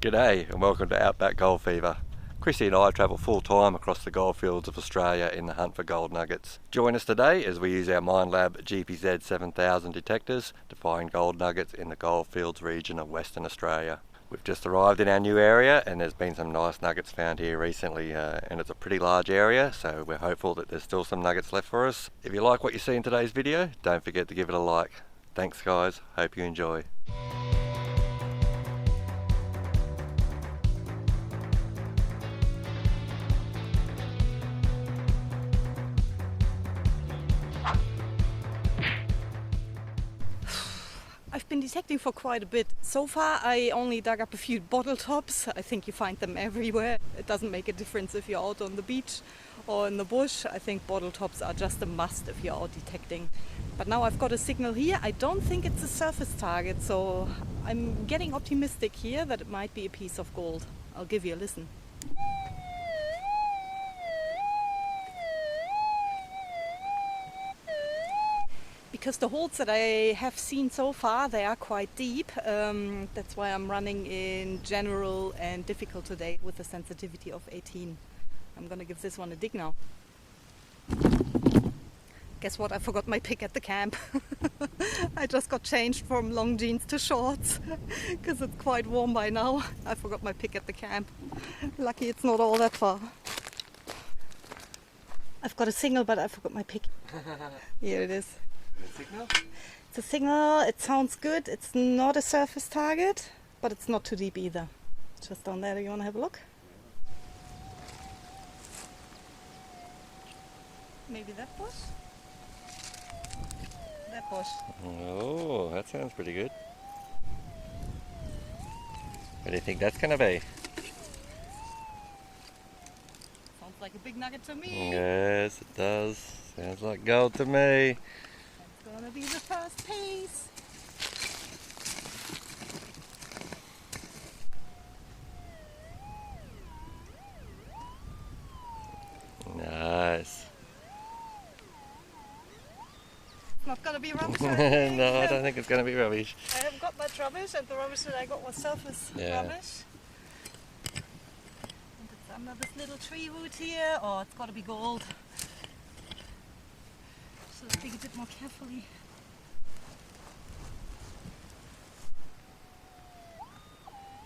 G'day and welcome to Outback Gold Fever. Chrissy and I travel full time across the Goldfields of Australia in the hunt for gold nuggets. Join us today as we use our Minelab GPZ 7000 detectors to find gold nuggets in the Goldfields region of Western Australia. We've just arrived in our new area and there's been some nice nuggets found here recently and it's a pretty large area, so we're hopeful that there's still some nuggets left for us. If you like what you see in today's video, don't forget to give it a like. Thanks guys, hope you enjoy. I've been detecting for quite a bit. So far I only dug up a few bottle tops. I think you find them everywhere. It doesn't make a difference if you're out on the beach or in the bush. I think bottle tops are just a must if you're out detecting. But now I've got a signal here. I don't think it's a surface target, so I'm getting optimistic here that it might be a piece of gold. I'll give you a listen. Because the holes that I have seen so far, they are quite deep. That's why I'm running in general and difficult today with a sensitivity of 18. I'm gonna give this one a dig now. Guess what? I forgot my pick at the camp. I just got changed from long jeans to shorts because it's quite warm by now. I forgot my pick at the camp. Lucky it's not all that far. I've got a signal, but I forgot my pick. Here it is. Signal? It's a signal, it sounds good. It's not a surface target, but it's not too deep either. Just down there, do you want to have a look? Maybe that bush? That bush. Oh, that sounds pretty good. What do you think that's going to be? Sounds like a big nugget to me. Yes, it does. Sounds like gold to me. Gonna be the first piece. Nice. It's not gonna be rubbish. No, I don't think it's going to be rubbish. I haven't got much rubbish, and the rubbish that I got was surface rubbish. And it's under this little tree root here. Oh, it's gotta be gold. Should I dig a bit more carefully?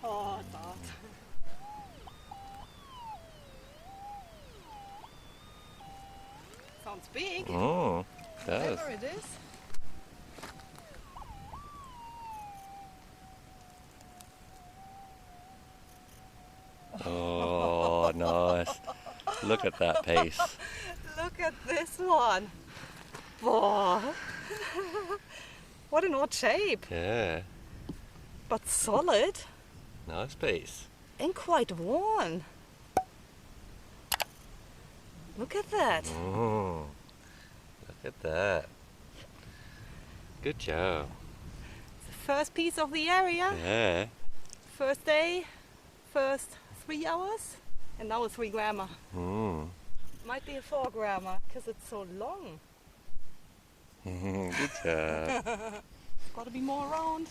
Oh, God. Sounds big. Oh, it does. Whatever it is. Oh, nice. Look at that piece. Look at this one. Whoa. What an odd shape. Yeah, But solid nice piece. and quite worn. Look at that. Oh, look at that. Good job. The first piece of the area. Yeah. First day, first 3 hours, and now a 3 grammer. Might be a 4 grammer because it's so long. Good job. Gotta be more around.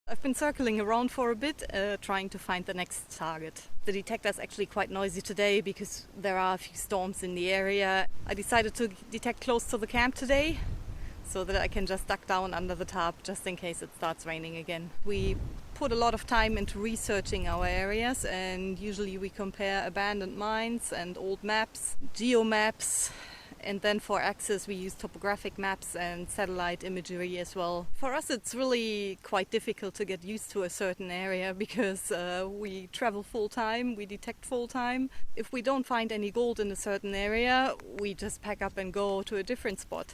I've been circling around for a bit, trying to find the next target. The detector is actually quite noisy today because there are a few storms in the area. I decided to detect close to the camp today so that I can just duck down under the tarp just in case it starts raining again. We put a lot of time into researching our areas, and usually we compare abandoned mines and old maps, geomaps. And then for access we use topographic maps and satellite imagery as well. For us it's really quite difficult to get used to a certain area because we travel full time, we detect full time. If we don't find any gold in a certain area, we just pack up and go to a different spot.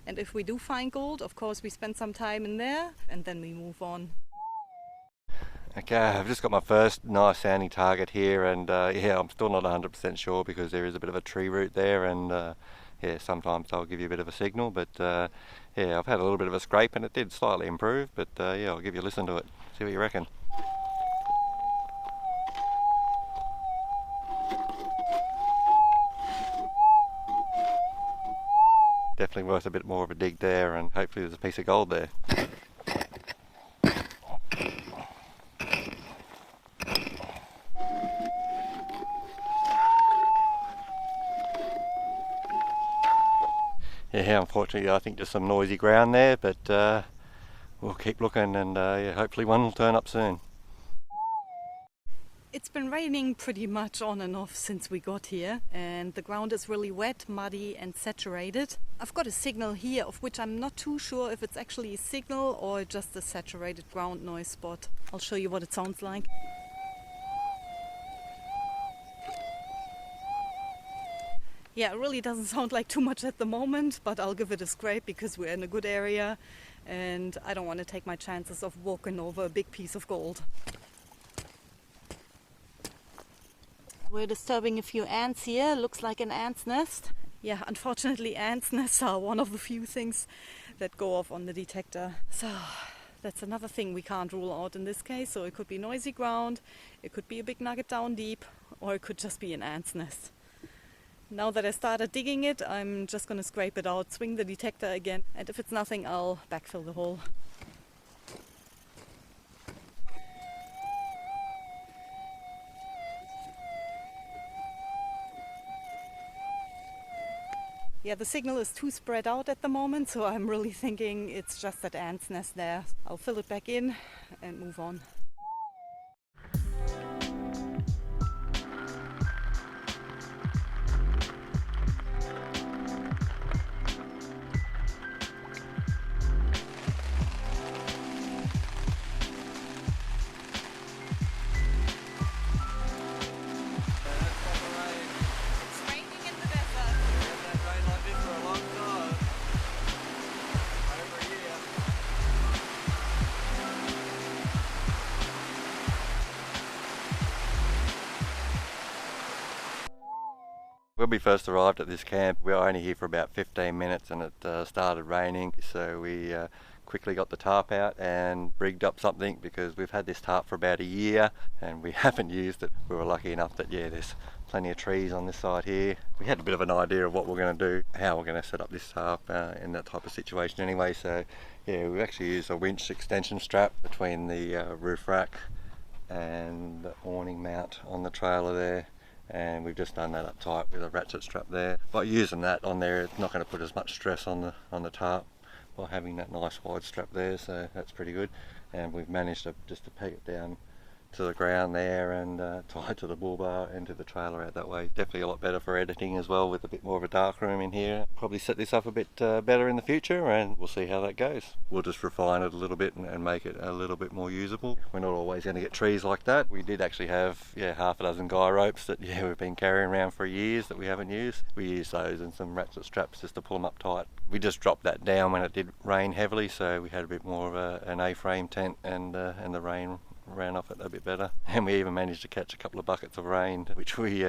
And if we do find gold, of course we spend some time in there and then we move on. Okay, I've just got my first nice sounding target here, and yeah, I'm still not 100% sure because there is a bit of a tree root there, and yeah, sometimes I'll give you a bit of a signal, but yeah, I've had a little bit of a scrape and it did slightly improve, but yeah, I'll give you a listen to it, see what you reckon. Definitely worth a bit more of a dig there, and hopefully there's a piece of gold there. Yeah, unfortunately I think there's some noisy ground there, but we'll keep looking and yeah, hopefully one will turn up soon. It's been raining pretty much on and off since we got here, and the ground is really wet, muddy and saturated. I've got a signal here of which I'm not too sure if it's actually a signal or just a saturated ground noise spot. I'll show you what it sounds like. Yeah, it really doesn't sound like too much at the moment, but I'll give it a scrape because we're in a good area and I don't want to take my chances of walking over a big piece of gold. We're disturbing a few ants here. Looks like an ant's nest. Yeah, unfortunately ants' nests are one of the few things that go off on the detector. So that's another thing we can't rule out in this case. So it could be noisy ground, it could be a big nugget down deep, or it could just be an ant's nest. Now that I started digging it, I'm just going to scrape it out, swing the detector again, and if it's nothing, I'll backfill the hole. Yeah, the signal is too spread out at the moment, so I'm really thinking it's just that ant's nest there. I'll fill it back in and move on. When we first arrived at this camp, we were only here for about 15 minutes and it started raining, so we quickly got the tarp out and rigged up something because we've had this tarp for about a year and we haven't used it. We were lucky enough that, yeah, there's plenty of trees on this side here. We had a bit of an idea of what we're going to do, how we're going to set up this tarp in that type of situation anyway, so yeah, we've actually used a winch extension strap between the roof rack and the awning mount on the trailer there. And we've just done that up tight with a ratchet strap there. By using that on there, it's not going to put as much stress on the tarp by having that nice wide strap there, so that's pretty good. And we've managed to peg it down to the ground there and tie it to the bull bar and to the trailer out that way. Definitely a lot better for editing as well, with a bit more of a dark room in here. Probably set this up a bit better in the future, and we'll see how that goes. We'll just refine it a little bit and make it a little bit more usable. We're not always going to get trees like that. We did actually have half a dozen guy ropes that we've been carrying around for years that we haven't used. We used those and some ratchet straps just to pull them up tight. We just dropped that down when it did rain heavily, so we had a bit more of an A-frame tent, and the rain ran off it a bit better, and we even managed to catch a couple of buckets of rain, which we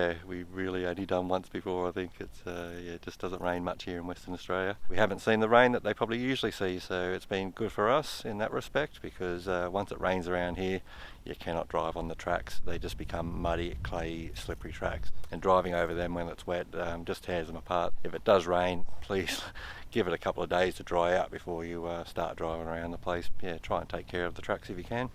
really only done once before. I think it's it just doesn't rain much here in Western Australia. We haven't seen the rain that they probably usually see, so it's been good for us in that respect, because once it rains around here you cannot drive on the tracks. They just become muddy, clay, slippery tracks, and driving over them when it's wet just tears them apart. If it does rain, please give it a couple of days to dry out before you start driving around the place. Yeah, try and take care of the tracks if you can.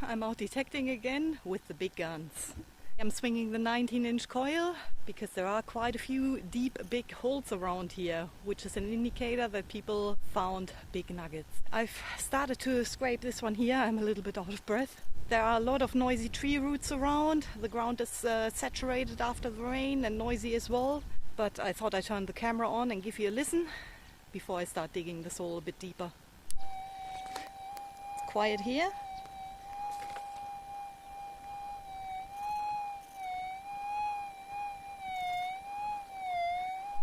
I'm out detecting again with the big guns. I'm swinging the 19-inch coil because there are quite a few deep, big holes around here, which is an indicator that people found big nuggets. I've started to scrape this one here. I'm a little bit out of breath. There are a lot of noisy tree roots around. The ground is saturated after the rain and noisy as well. But I thought I'd turn the camera on and give you a listen before I start digging this hole a bit deeper. It's quiet here.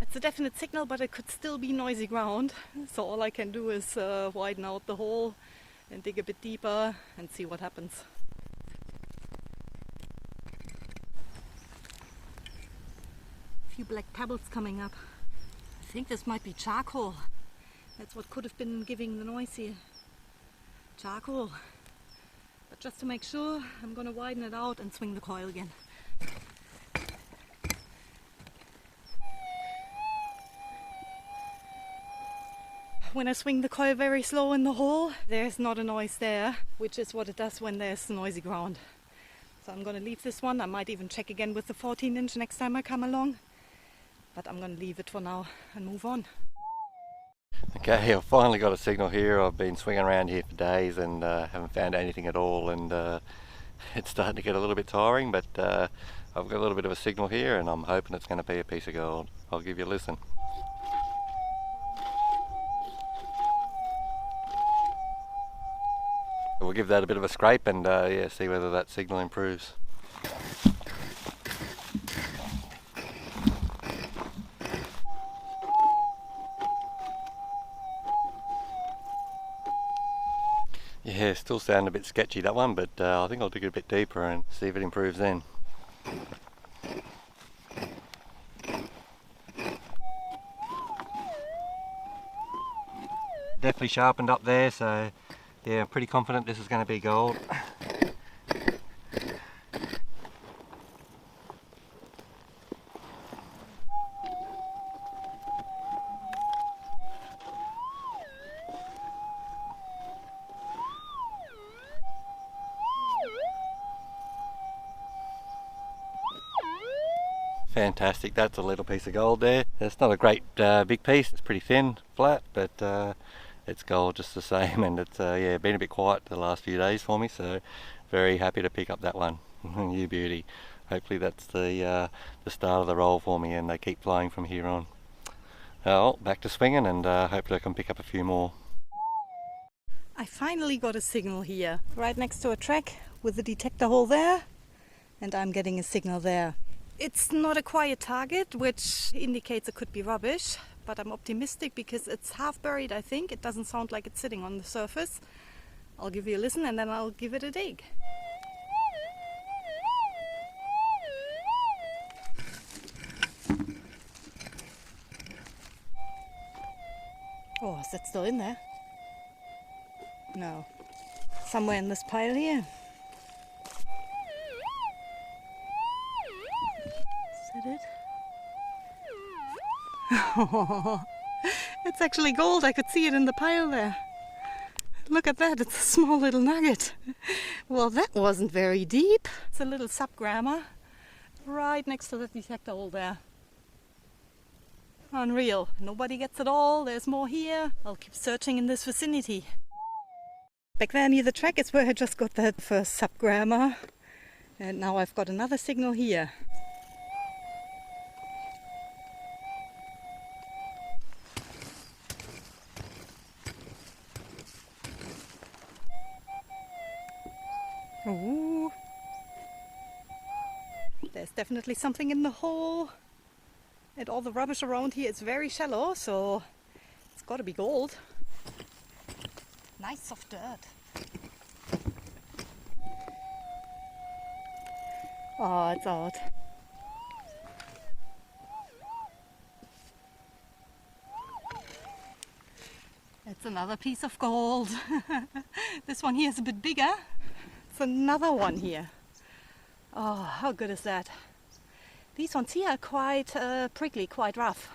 It's a definite signal, but it could still be noisy ground. So all I can do is widen out the hole and dig a bit deeper and see what happens. A few black pebbles coming up. I think this might be charcoal. That's what could have been giving the noise here. Charcoal. But just to make sure, I'm going to widen it out and swing the coil again. When I swing the coil very slow in the hole, there's not a noise there, which is what it does when there's noisy ground. So I'm going to leave this one. I might even check again with the 14-inch next time I come along. but I'm going to leave it for now and move on. Okay, I've finally got a signal here. I've been swinging around here for days and haven't found anything at all, and it's starting to get a little bit tiring, but I've got a little bit of a signal here and I'm hoping it's going to be a piece of gold. I'll give you a listen. We'll give that a bit of a scrape and yeah, see whether that signal improves. Yeah, still sounding a bit sketchy, that one, but I think I'll dig it a bit deeper and see if it improves then. Definitely sharpened up there, so yeah, I'm pretty confident this is going to be gold. Fantastic, that's a little piece of gold there. It's not a great big piece, it's pretty thin, flat, but it's gold just the same, and it's yeah, been a bit quiet the last few days for me, so very happy to pick up that one. You beauty. Hopefully that's the start of the roll for me and they keep flying from here on. Well, back to swinging, and hopefully I can pick up a few more. I finally got a signal here, right next to a track with the detector hole there, and I'm getting a signal there. It's not a quiet target, which indicates it could be rubbish, but I'm optimistic because it's half buried, I think. It doesn't sound like it's sitting on the surface. I'll give you a listen and then I'll give it a dig. Oh, is that still in there? No. Somewhere in this pile here. Is that it? It's actually gold. I could see it in the pile there. Look at that. It's a small little nugget. Well, that wasn't very deep. It's a little sub-grammer right next to the detector hole there. Unreal. Nobody gets it all. There's more here. I'll keep searching in this vicinity. Back there near the track is where I just got that first sub-grammer. And now I've got another signal here. Ooh. There's definitely something in the hole. And all the rubbish around here is very shallow, so it's got to be gold. Nice soft dirt. Oh, it's out. It's another piece of gold. This one here is a bit bigger. It's another one here. Oh, how good is that? These ones here are quite prickly, quite rough.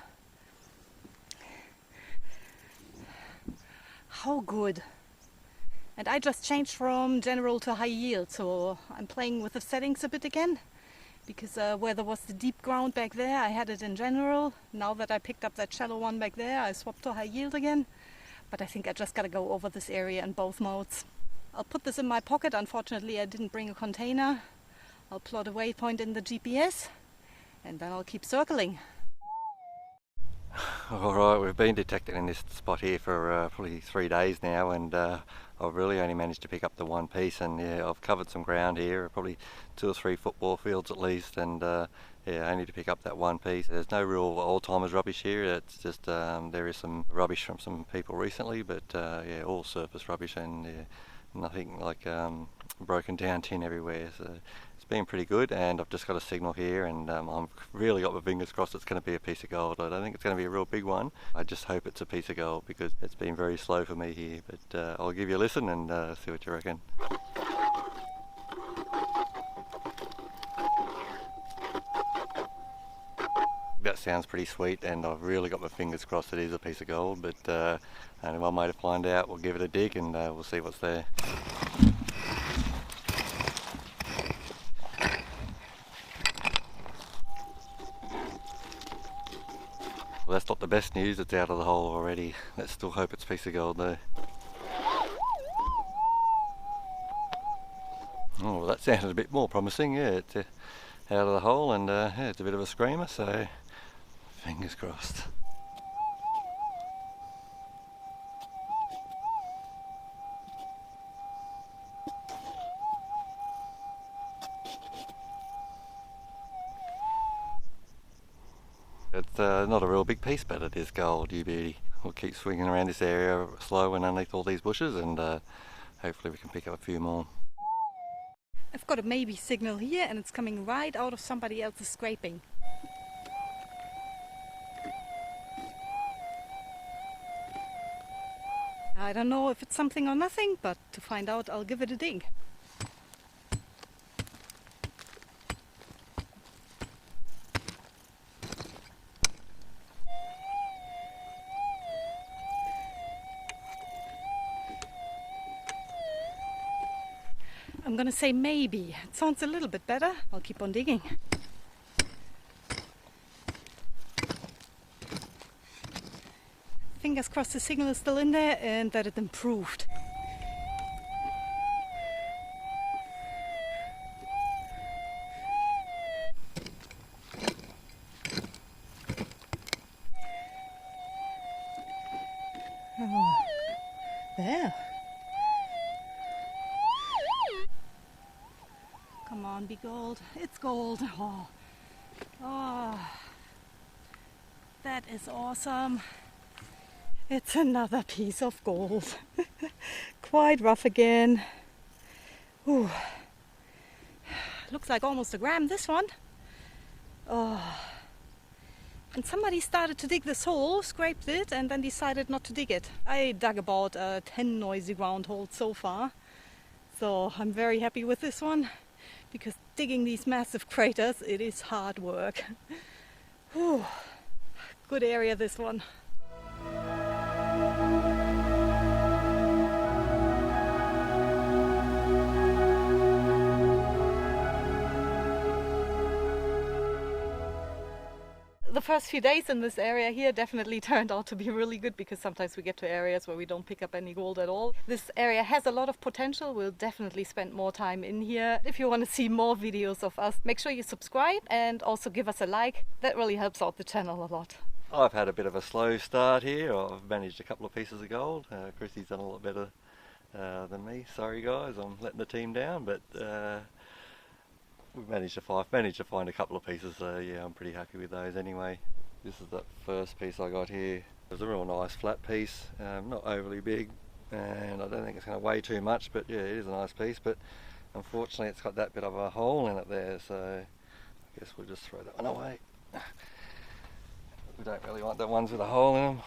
How good. And I just changed from general to high yield, so I'm playing with the settings a bit again. Because where there was the deep ground back there, I had it in general. Now that I picked up that shallow one back there, I swapped to high yield again. But I think I just gotta go over this area in both modes. I'll put this in my pocket. Unfortunately, I didn't bring a container. I'll plot a waypoint in the GPS and then I'll keep circling. Alright, we've been detecting in this spot here for probably 3 days now, and I've really only managed to pick up the one piece, and yeah, I've covered some ground here, probably 2 or 3 football fields at least, and yeah, only to pick up that one piece. There's no real old-timers rubbish here. It's just there is some rubbish from some people recently, but yeah, all surface rubbish, and yeah, nothing like broken down tin everywhere. So it's been pretty good, and I've just got a signal here, and I've really got my fingers crossed it's going to be a piece of gold. I don't think it's going to be a real big one. I just hope it's a piece of gold because it's been very slow for me here, but I'll give you a listen and see what you reckon. That sounds pretty sweet, and I've really got my fingers crossed it is a piece of gold, but and one way to find out, we'll give it a dig and we'll see what's there. That's not the best news, it's out of the hole already. Let's still hope it's a piece of gold though. Oh, well, that sounded a bit more promising. Yeah, it's out of the hole, and yeah, it's a bit of a screamer, so fingers crossed. It's not a real big piece, but it is gold, you beauty. We'll keep swinging around this area slow and underneath all these bushes, and hopefully we can pick up a few more. I've got a maybe signal here, and it's coming right out of somebody else's scraping. I don't know if it's something or nothing, but to find out I'll give it a dig. I'm gonna say maybe. It sounds a little bit better. I'll keep on digging. Fingers crossed the signal is still in there and that it improved. Oh, there. Come on, be gold. It's gold. Oh, oh, that is awesome. It's another piece of gold. Quite rough again. Ooh. Looks like almost a gram, this one. Oh. And somebody started to dig this hole, scraped it, and then decided not to dig it. I dug about 10 noisy ground holes so far. So I'm very happy with this one, because digging these massive craters, it is hard work. Whew. Good area, this one. The first few days in this area here definitely turned out to be really good, because sometimes we get to areas where we don't pick up any gold at all. This area has a lot of potential. We'll definitely spend more time in here. If you want to see more videos of us, make sure you subscribe and also give us a like. That really helps out the channel a lot. I've had a bit of a slow start here. I've managed a couple of pieces of gold. Chrissy's done a lot better than me. Sorry guys, I'm letting the team down, but we've managed to find a couple of pieces, so yeah, I'm pretty happy with those anyway. This is the first piece I got here. It was a real nice flat piece, not overly big, and I don't think it's going to weigh too much, but yeah, it is a nice piece, but unfortunately it's got that bit of a hole in it there, so I guess we'll just throw that one away. We don't really want the ones with a hole in them.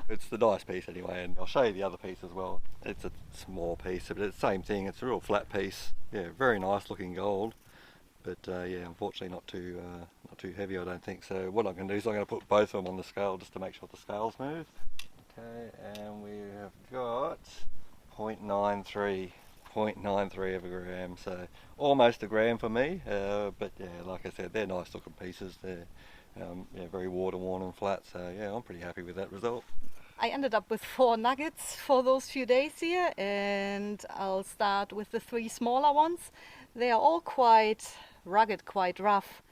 It's the nice piece anyway, and I'll show you the other piece as well. It's a small piece, but it's the same thing. It's a real flat piece. Yeah, very nice looking gold, but yeah, unfortunately not too heavy, I don't think. So what I'm going to do is I'm going to put both of them on the scale just to make sure the scales move. Okay, and we have got 0.93 of a gram, so almost a gram for me. But yeah, like I said, they're nice looking pieces. They're yeah, very water worn and flat, so yeah, I'm pretty happy with that result. I ended up with 4 nuggets for those few days here, and I'll start with the 3 smaller ones. They are all quite rugged, quite rough,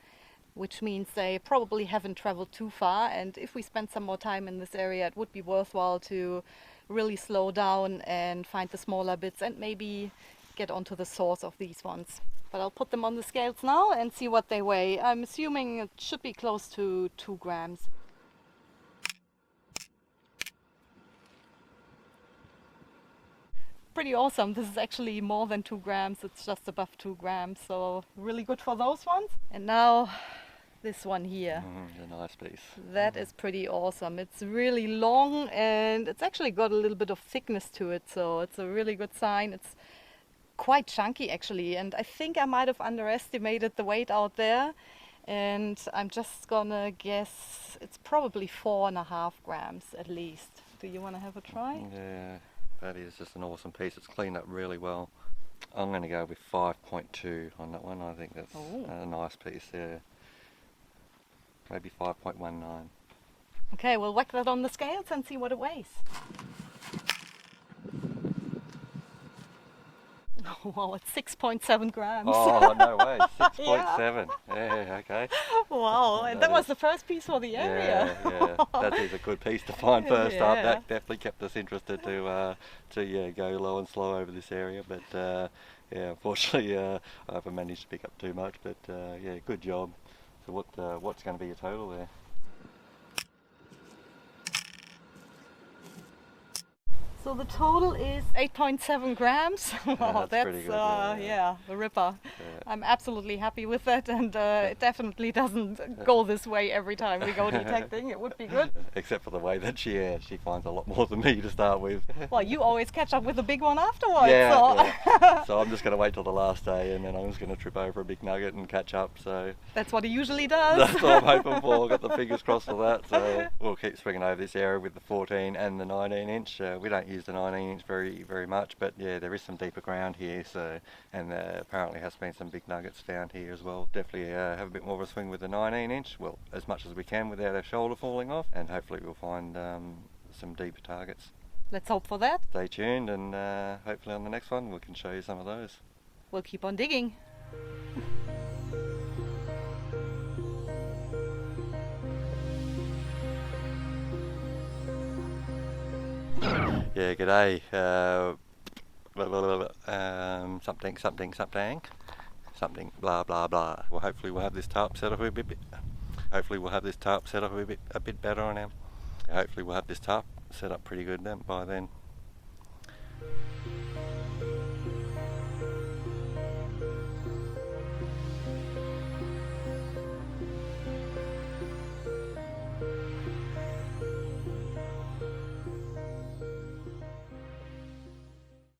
which means they probably haven't traveled too far, and if we spend some more time in this area, it would be worthwhile to really slow down and find the smaller bits and maybe get onto the source of these ones. But I'll put them on the scales now and see what they weigh. I'm assuming it should be close to 2 grams. Pretty awesome. This is actually more than 2 grams. It's just above 2 grams, so really good for those ones. And now this one here. A nice piece. That is pretty awesome. It's really long and it's actually got a little bit of thickness to it, so it's a really good sign. It's quite chunky actually, and I think I might have underestimated the weight out there, and I'm just gonna guess it's probably 4.5 grams at least. Do you want to have a try? Yeah, that is just an awesome piece. It's cleaned up really well. I'm going to go with 5.2 on that one. I think that's a nice piece there. maybe 5.19. Okay, we'll whack that on the scales and see what it weighs. Wow, it's 6.7 grams. Oh, no way, 6.7. Yeah, okay. Wow, and that was the first piece for the area. Yeah, that is a good piece to find first up. Yeah. That definitely kept us interested to go low and slow over this area, but yeah, unfortunately I haven't managed to pick up too much, but yeah, good job. So what's going to be your total there? So the total is 8.7 grams. Wow, that's pretty good, yeah, a ripper. Yeah. I'm absolutely happy with that, and it definitely doesn't go this way every time we go detecting. It would be good. Except for the way that she finds a lot more than me to start with. Well, you always catch up with the big one afterwards. Yeah. So I'm just going to wait till the last day, and then I'm just going to trip over a big nugget and catch up. So that's what he usually does. That's what I'm hoping for. I've got the fingers crossed for that. So we'll keep swinging over this area with the 14 and the 19 inch. We don't use the 19 inch very much, but yeah, there is some deeper ground here. So, and apparently has been some big nuggets found here as well. Definitely have a bit more of a swing with the 19 inch. Well, as much as we can without our shoulder falling off, and hopefully we'll find some deeper targets. Let's hope for that. Stay tuned, and hopefully on the next one we can show you some of those. We'll keep on digging. Yeah, g'day. Something blah blah blah. Well, hopefully we'll have this tarp set up a bit. Hopefully we'll have this tarp set up a bit better on our. Hopefully we'll have this tarp set up pretty good then by then.